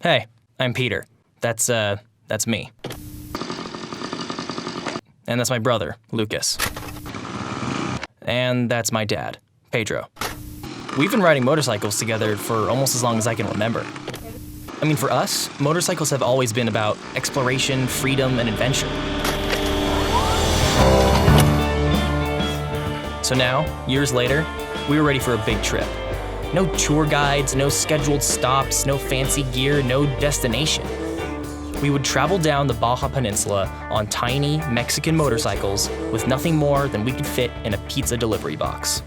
Hey, I'm Peter. That's me. And that's my brother, Lucas. And that's my dad, Pedro. We've been riding motorcycles together for almost as long as I can remember. I mean, for us, motorcycles have always been about exploration, freedom, and adventure. So now, years later, we were ready for a big trip. No tour guides, no scheduled stops, no fancy gear, no destination. We would travel down the Baja Peninsula on tiny Mexican motorcycles with nothing more than we could fit in a pizza delivery box.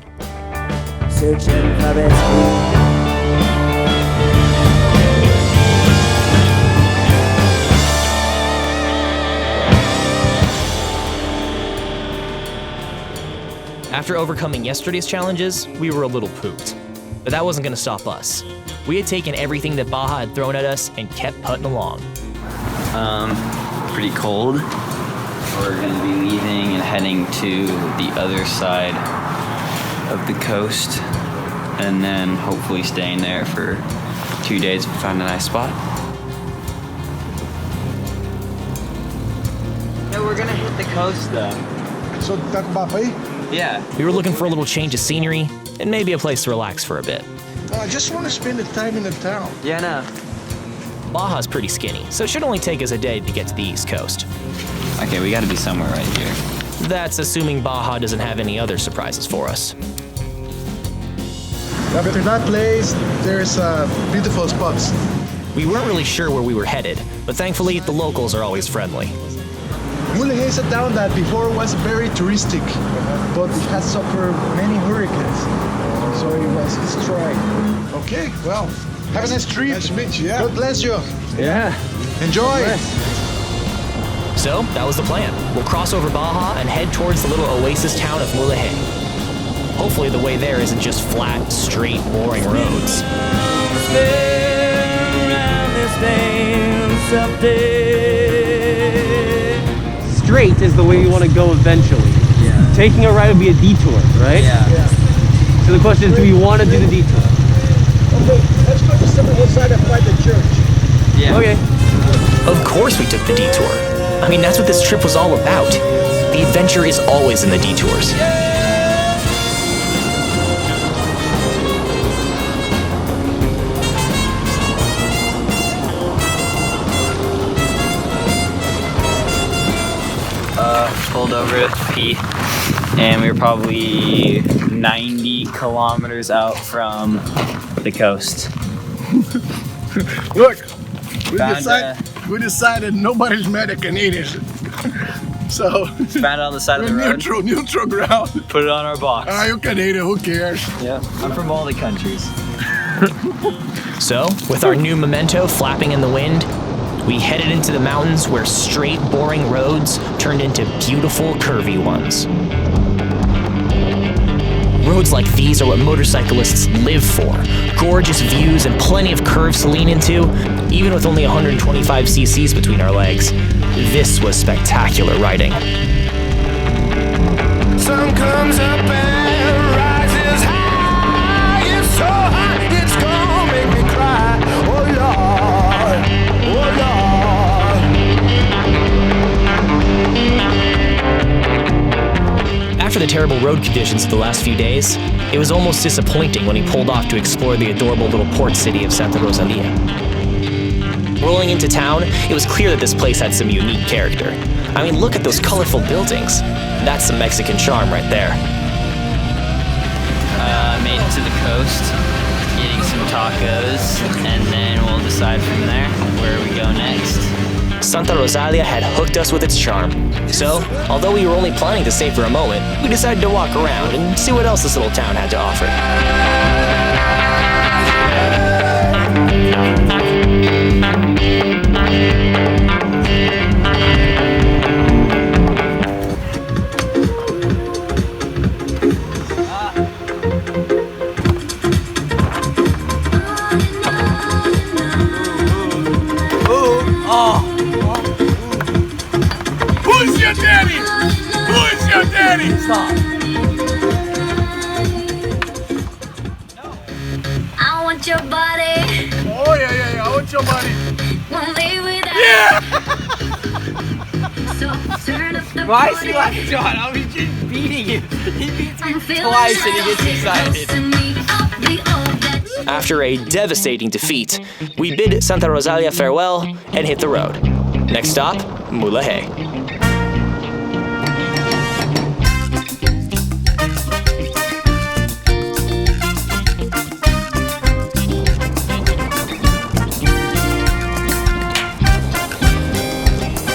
After overcoming yesterday's challenges, we were a little pooped. But that wasn't gonna stop us. We had taken everything that Baja had thrown at us and kept putting along. Pretty cold. We're gonna be leaving and heading to the other side of the coast, and then hopefully staying there for 2 days if we find a nice spot. No, we're gonna hit the coast though. So, talk about pay? Yeah. We were looking for a little change of scenery and maybe a place to relax for a bit. I just want to spend the time in the town. Yeah, no. Baja's pretty skinny, so it should only take us a day to get to the East Coast. Okay, we gotta be somewhere right here. That's assuming Baja doesn't have any other surprises for us. After that place, there's beautiful spots. We weren't really sure where we were headed, but thankfully the locals are always friendly. Mulegé is a town that before was very touristic, but it has suffered many hurricanes, so it was destroyed. Okay, well, have a nice trip. Nice to meet you, yeah. God bless you. Yeah. Enjoy. So that was the plan. We'll cross over Baja and head towards the little oasis town of Mulegé. Hopefully the way there isn't just flat, straight, boring roads. Straight is the way we want to go eventually. Yeah. Taking a ride would be a detour, right? Yeah. So the question is, do we want to do the detour? Okay, let's go to some other side and find the church. Yeah. Okay. Of course we took the detour. I mean, that's what this trip was all about. The adventure is always in the detours. Pulled over at P, and we were probably 90 kilometers out from the coast. Look, Found, we decided nobody's mad at Canadians. So, found it on the side of the road. neutral ground. Put it on our box. You're Canadian, who cares? Yeah, I'm from all the countries. So, with our new memento flapping in the wind, we headed into the mountains where straight, boring roads turned into beautiful, curvy ones. Roads like these are what motorcyclists live for. Gorgeous views and plenty of curves to lean into, even with only 125 cc's between our legs. This was spectacular riding. Sun comes up and rises high. It's so hot, it's gonna make me cry. Oh Lord, oh Lord. After the terrible road conditions of the last few days, it was almost disappointing when we pulled off to explore the adorable little port city of Santa Rosalia. Rolling into town, it was clear that this place had some unique character. I mean, look at those colorful buildings. That's some Mexican charm right there. Made it to the coast, eating some tacos, and then we'll decide from there where we go next. Santa Rosalia had hooked us with its charm. So, although we were only planning to stay for a moment, we decided to walk around and see what else this little town had to offer. Who's your daddy? Who's your daddy? Stop. I want your body. Oh, yeah, I want Put your money. Yeah! Why is he laughing, John? I was just beating him. He beats me twice and he gets excited. After a devastating defeat, we bid Santa Rosalia farewell and hit the road. Next stop, Mulegé.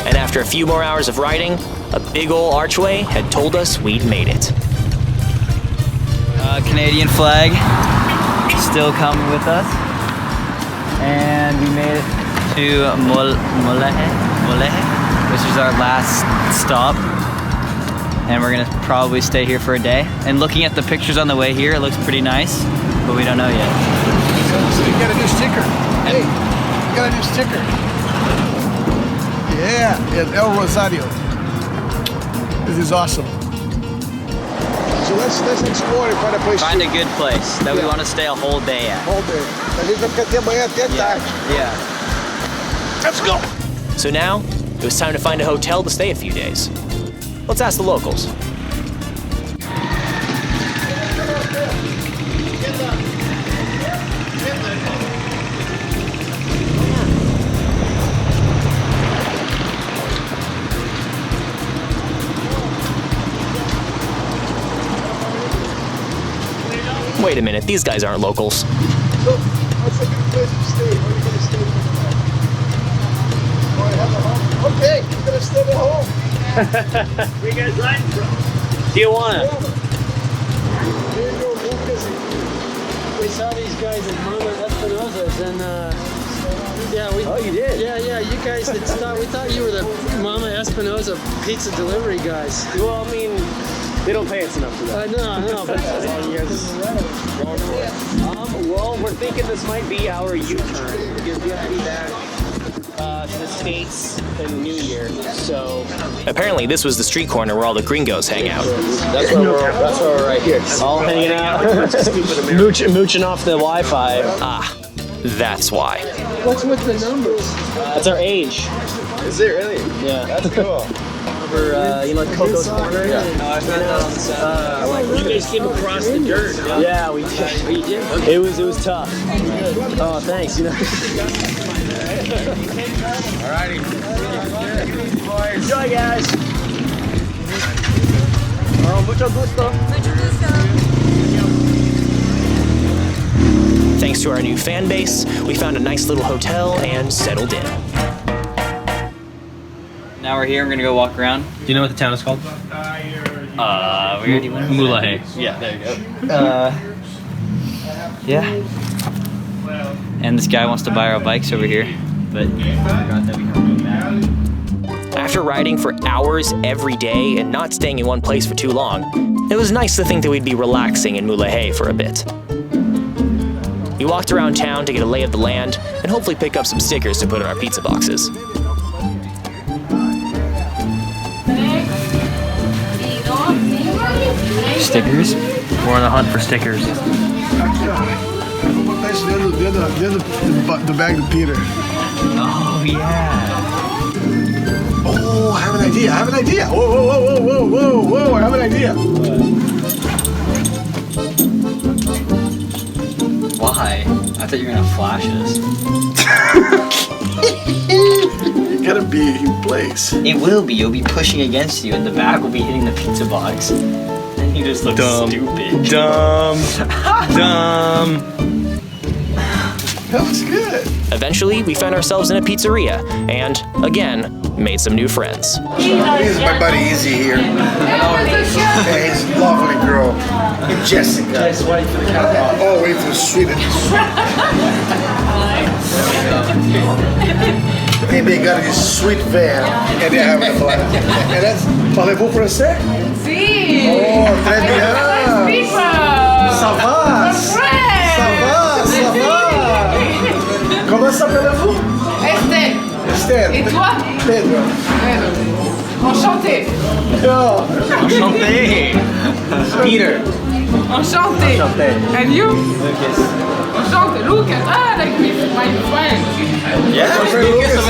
And after a few more hours of riding, a big ol' archway had told us we'd made it. Canadian flag still coming with us, and we made it to Mulegé, which is our last stop, and we're gonna probably stay here for a day. And looking at the pictures on the way here, it looks pretty nice, but we don't know yet. So you got a new sticker. Hey, you got a new sticker. Yeah, El Rosario. This is awesome. So let's explore and find a place. Find a good place that we want to stay a whole day at. Whole day. At least até amanhã até tarde. Yeah. Let's go. So now, it was time to find a hotel to stay a few days. Let's ask the locals. Wait a minute, these guys aren't locals. So, what's a good place to stay? Where are you going to stay tonight? Oh, you have a home? Okay, you're going to stay at home. Where you guys riding from? Tijuana. There you go, Lucas. We saw these guys at Mama Espinosa's and yeah, we. Oh, you did? Yeah, you guys had thought, we thought you were the Mama Espinosa pizza delivery guys. Well, I mean, they don't pay us enough for that. No, but Well, we're thinking this might be our U-turn because we have to be back to the States in the New Year. So Apparently, this was the street corner where all the gringos hang out. that's where we're right here. All hanging out, mooching off the Wi-Fi. Ah, that's why. what's with the numbers? That's our age. Is it really? Yeah. That's cool. Over, you know, like Coco's Corner. No, I found that on the side. You guys came across the dirt. Yeah, we did. We did. It was tough. Oh, thanks. You know. Alrighty. Enjoy, guys. Mucho gusto. Thanks to our new fan base, we found a nice little hotel and settled in. Now we're here. I'm gonna go walk around. Do you know what the town is called? We already went. Mulegé. Yeah, there you go. Yeah. And this guy wants to buy our bikes over here, but forgot that we have to go back. After riding for hours every day and not staying in one place for too long, it was nice to think that we'd be relaxing in Mulegé for a bit. We walked around town to get a lay of the land and hopefully pick up some stickers to put in our pizza boxes. Stickers? We're on the hunt for stickers. The bag of Peter. Oh yeah. Oh, I have an idea. Whoa, I have an idea. Why? I thought you were gonna flash us. You gotta be in place. It will be. You'll be pushing against you, and the bag will be hitting the pizza box. And you just look stupid. Dumb. That was good. Eventually, we found ourselves in a pizzeria and, again, made some new friends. This is my buddy Izzy here. And his lovely girl, Jessica. Just waiting for the countdown. Oh, wait for the sweet. And they got this sweet van, and they're having a blast. And that's parlez-vous français? Si! Oh, très bien. People! Ça va? Ça va? Comment s'appelez-vous? Esther! Esther. Et toi? Pedro. Enchanté! Oh. Enchanté! Peter. Enchanté! And you? Lucas. Enchanté! Lucas! Ah, like my friend! Yeah, over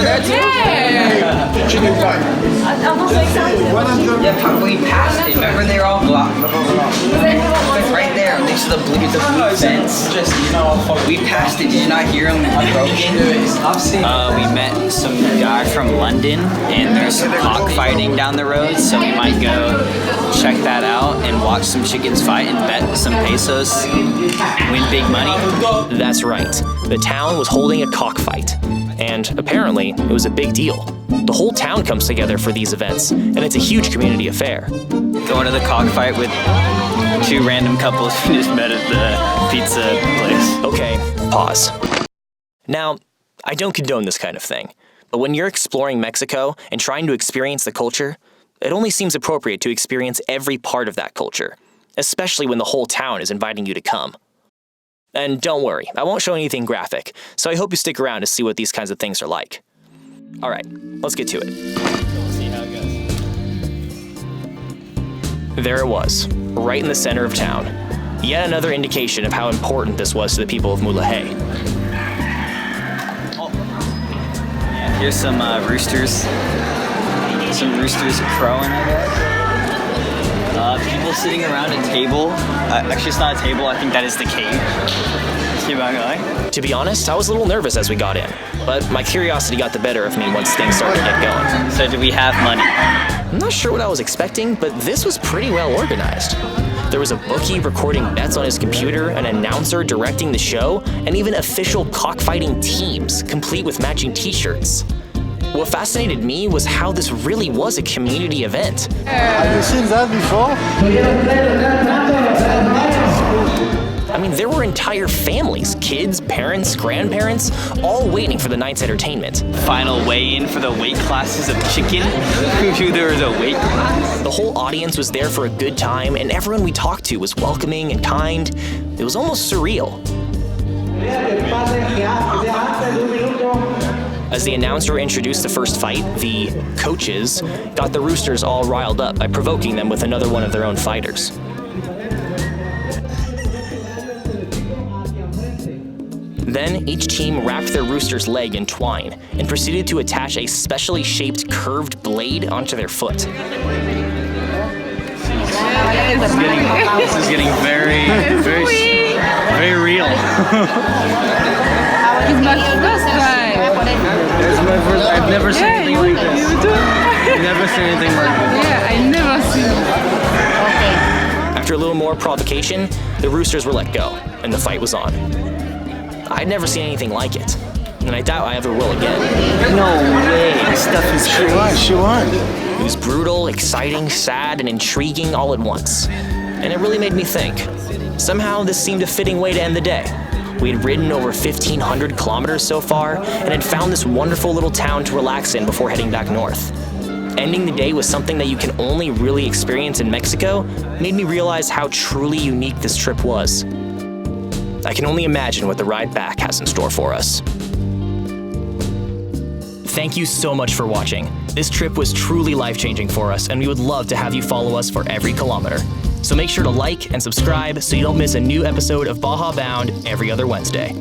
there too. Yeah. Chicken pie. Yeah, we passed it. Remember they were all blocked. Right there, next to the blue fence. We passed it. Did you not hear them broken? We met some guy from London, and there's some cockfighting down the road, so we might go check that out and watch some chickens fight and bet some pesos, win big money. That's right. The town was holding a cockfight, and apparently it was a big deal. The whole town comes together for these events, and it's a huge community affair. Going to the cockfight with two random couples who just met at the pizza place. Okay, pause. Now, I don't condone this kind of thing, but when you're exploring Mexico and trying to experience the culture, it only seems appropriate to experience every part of that culture, especially when the whole town is inviting you to come. And don't worry, I won't show anything graphic, so I hope you stick around to see what these kinds of things are like. All right, let's get to it. We'll see how it goes. There it was, right in the center of town. Yet another indication of how important this was to the people of Mulegé. Yeah, here's some roosters. Some roosters crowing, I guess. People sitting around a table. Actually, it's not a table. I think that is the cage. Keep on going. To be honest, I was a little nervous as we got in, but my curiosity got the better of me once things started to get going. So do we have money? I'm not sure what I was expecting, but this was pretty well organized. There was a bookie recording bets on his computer, an announcer directing the show, and even official cockfighting teams, complete with matching t-shirts. What fascinated me was how this really was a community event. Have you seen that before? I mean, there were entire families, kids, parents, grandparents, all waiting for the night's entertainment. Final weigh-in for the weight classes of chicken. Who knew there was a weight class? The whole audience was there for a good time, and everyone we talked to was welcoming and kind. It was almost surreal. As the announcer introduced the first fight, the coaches got the roosters all riled up by provoking them with another one of their own fighters. Then, each team wrapped their rooster's leg in twine and proceeded to attach a specially shaped curved blade onto their foot. This is getting very real. It's my first time. It's my first. I've never seen anything like this. You too? I've never seen anything like this. Yeah, I never seen. After a little more provocation, the roosters were let go, and the fight was on. I'd never seen anything like it, and I doubt I ever will again. No way. This stuff is crazy. She won. It was brutal, exciting, sad, and intriguing all at once. And it really made me think. Somehow, this seemed a fitting way to end the day. We had ridden over 1,500 kilometers so far, and had found this wonderful little town to relax in before heading back north. Ending the day with something that you can only really experience in Mexico made me realize how truly unique this trip was. I can only imagine what the ride back has in store for us. Thank you so much for watching. This trip was truly life-changing for us, and we would love to have you follow us for every kilometer. So make sure to like and subscribe so you don't miss a new episode of Baja Bound every other Wednesday.